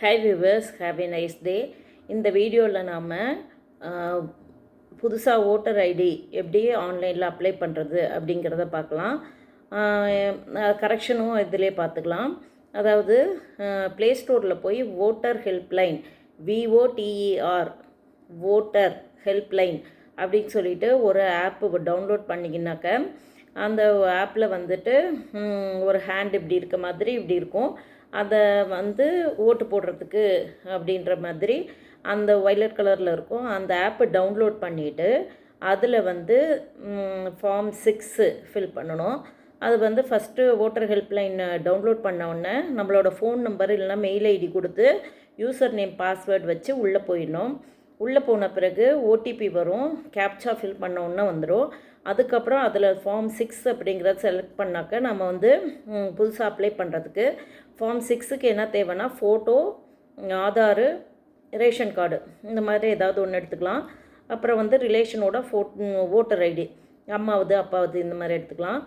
Hi viewers, have a nice day. இந்த வீடியோவில் நாம் புதுசாக ஓட்டர் ஐடி எப்படி ஆன்லைனில் அப்ளை பண்ணுறது அப்படிங்கிறத பார்க்கலாம். கரெக்ஷனும் இதிலே பார்த்துக்கலாம். அதாவது ப்ளே ஸ்டோரில் போய் voter helpline VOTER voter helpline அப்படின்னு சொல்லிட்டு ஒரு ஆப்பு டவுன்லோட் பண்ணிங்கனாக்க அந்த ஆப்பில் வந்துட்டு ஒரு ஹேண்ட் இப்படி இருக்க மாதிரி இப்படி இருக்கும். அதை வந்து ஓட்டு போடுறதுக்கு அப்படின்ற மாதிரி அந்த வயலட் கலரில் இருக்கும். அந்த ஆப்பை டவுன்லோட் பண்ணிவிட்டு அதில் வந்து ஃபார்ம் 6 ஃபில் பண்ணணும். அது வந்து ஃபஸ்ட்டு ஓட்டர் ஹெல்ப்லைன் டவுன்லோட் பண்ண உடனே நம்மளோட ஃபோன் நம்பர் இல்லைனா மெயில் ஐடி கொடுத்து யூசர் நேம் பாஸ்வேர்டு வச்சு உள்ளே போயிடணும். உள்ளே போன பிறகு ஓடிபி வரும். கேப்சா ஃபில் பண்ண உடனே வந்துடும். அதுக்கப்புறம் அதில் ஃபார்ம் 6 அப்படிங்கிறத செலக்ட் பண்ணாக்க நம்ம வந்து புதுசாக அப்ளை பண்ணுறதுக்கு ஃபார்ம் 6க்கு என்ன தேவைன்னா ஃபோட்டோ, ஆதார், ரேஷன் கார்டு இந்த மாதிரி ஏதாவது ஒன்று எடுத்துக்கலாம். அப்புறம் வந்து ரிலேஷனோட ஓட்டர் ஐடி அம்மாவது அப்பாவது இந்த மாதிரி எடுத்துக்கலாம்.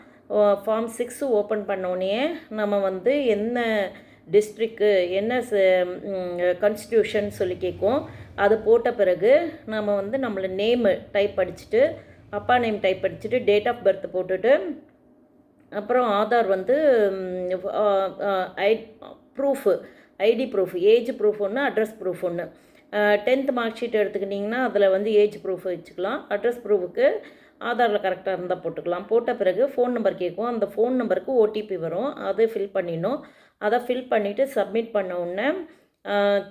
ஃபார்ம் 6 ஓப்பன் பண்ணோடனே நம்ம வந்து என்ன டிஸ்ட்ரிக்கு என்ன கான்ஸ்டியூஷன் சொல்லி கேட்கும். அது போட்ட பிறகு நம்ம வந்து நம்மளை நேமு டைப் அடிச்சுட்டு அப்பா நேம் டைப் அடிச்சுட்டு டேட் ஆஃப் பர்த் போட்டுட்டு அப்புறம் ஆதார் வந்து ஐடி ப்ரூஃப் ஏஜ் ப்ரூஃப் ஒன்று, அட்ரஸ் ப்ரூஃப் ஒன்று. 10th மார்க் ஷீட் எடுத்துக்கிட்டிங்கன்னா அதில் வந்து ஏஜ் ப்ரூஃப் வச்சுக்கலாம். அட்ரஸ் ப்ரூஃபுக்கு ஆதாரில் கரெக்டாக இருந்தால் போட்டுக்கலாம். போட்ட பிறகு ஃபோன் நம்பர் கேட்கும். அந்த ஃபோன் நம்பருக்கு ஓடிபி வரும். அதை ஃபில் பண்ணிடணும். அதை ஃபில் பண்ணிவிட்டு சப்மிட் பண்ண உடனே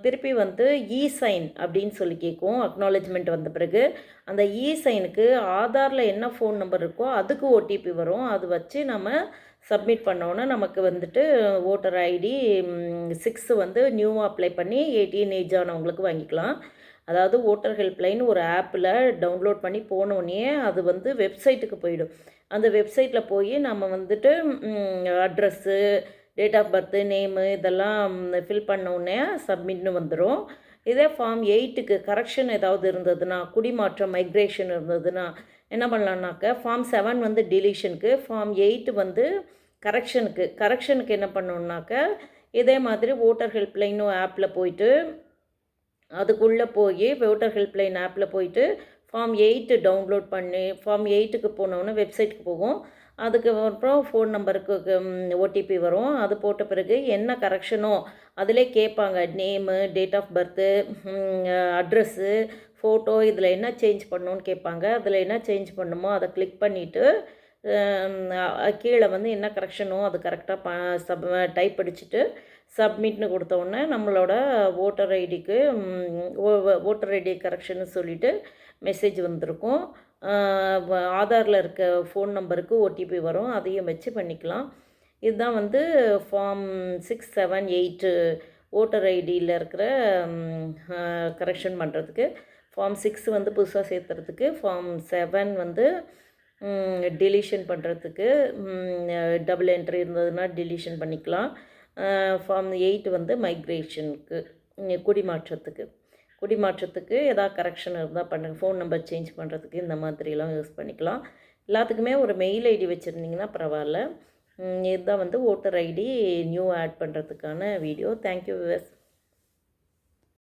திருப்பி வந்து இ-சைன் அப்படின்னு சொல்லி கேட்கும். அக்னாலேஜ்மெண்ட் வந்த பிறகு அந்த இ-சைனுக்கு ஆதாரில் என்ன ஃபோன் நம்பர் இருக்கோ அதுக்கு ஓடிபி வரும். அது வச்சு நம்ம சப்மிட் பண்ணோன்னா நமக்கு வந்துட்டு ஓட்டர் ஐடி 6 வந்து நியூவாக அப்ளை பண்ணி 18 ஏஜ் ஆனவங்களுக்கு வாங்கிக்கலாம். அதாவது ஓட்டர் ஹெல்ப்லைன் ஒரு ஆப்பில் டவுன்லோட் பண்ணி போனோடனே அது வந்து வெப்சைட்டுக்கு போயிடும். அந்த வெப்சைட்டில் போய் நம்ம வந்துட்டு address, date of birth, name இதெல்லாம் ஃபில் பண்ணோடனே சப்மிட்னு வந்துடும். இதே ஃபார்ம் 8க்கு கரெக்ஷன் ஏதாவது இருந்ததுன்னா, குடிமாற்றம் மைக்ரேஷன் இருந்ததுன்னா என்ன பண்ணலான்னாக்க ஃபார்ம் 7 வந்து டிலீஷனுக்கு, ஃபார்ம் 8 வந்து கரெக்ஷனுக்கு என்ன பண்ணணுன்னாக்க இதே மாதிரி ஓட்டர் ஹெல்ப்லைனும் ஆப்பில் போயிட்டு அதுக்குள்ளே போய் ஓட்டர் ஹெல்ப்லைன் ஆப்பில் போயிட்டு ஃபார்ம் 8 டவுன்லோட் பண்ணி ஃபார்ம் 8க்கு போனோன்னே வெப்சைட்டுக்கு போகும். அதுக்கப்புறம் ஃபோன் நம்பருக்கு ஓடிபி வரும். அது போட்ட பிறகு என்ன கரெக்ஷனோ அதிலே கேட்பாங்க. Name, date of birth, address, photo இதில் என்ன சேஞ்ச் பண்ணணுன்னு கேட்பாங்க. அதில் என்ன சேஞ்ச் பண்ணுமோ அதை கிளிக் பண்ணிவிட்டு கீழே வந்து என்ன கரெக்ஷனோ அது கரெக்டாக டைப் அடிச்சுட்டு சப்மிட்னு கொடுத்தோன்னே நம்மளோட ஓட்டர் ஐடிக்கு ஓட்டர் ஐடி கரெக்ஷன்னு சொல்லிவிட்டு மெசேஜ் வந்திருக்கும். ஆதாரில் இருக்க ஃபோன் நம்பருக்கு ஓடிபி வரும். அதையும் வச்சு பண்ணிக்கலாம். இதுதான் வந்து ஃபார்ம் 6, 7, 8 ஓட்டர் ஐடியில் இருக்கிற கரெக்ஷன் பண்ணுறதுக்கு. ஃபார்ம் 6 வந்து புதுசாக சேர்த்துறதுக்கு, ஃபார்ம் 7 வந்து டிலீஷன் பண்ணுறதுக்கு, டபுள் என்ட்ரி இருந்ததுன்னா டிலீஷன் பண்ணிக்கலாம். ஃபார்ம் 8 வந்து மைக்ரேஷனுக்கு, குடிமாற்றத்துக்கு ஏதாவது கரெக்ஷன் இருந்தால் பண்ணுங்கள். ஃபோன் நம்பர் சேஞ்ச் பண்ணுறதுக்கு இந்த மாதிரிலாம் யூஸ் பண்ணிக்கலாம். எல்லாத்துக்குமே ஒரு மெயில் ஐடி வச்சுருந்திங்கன்னா பரவாயில்ல. இதுதான் வந்து ஓட்டர் ஐடி நியூ ஆட் பண்ணுறதுக்கான வீடியோ. Thank you viewers.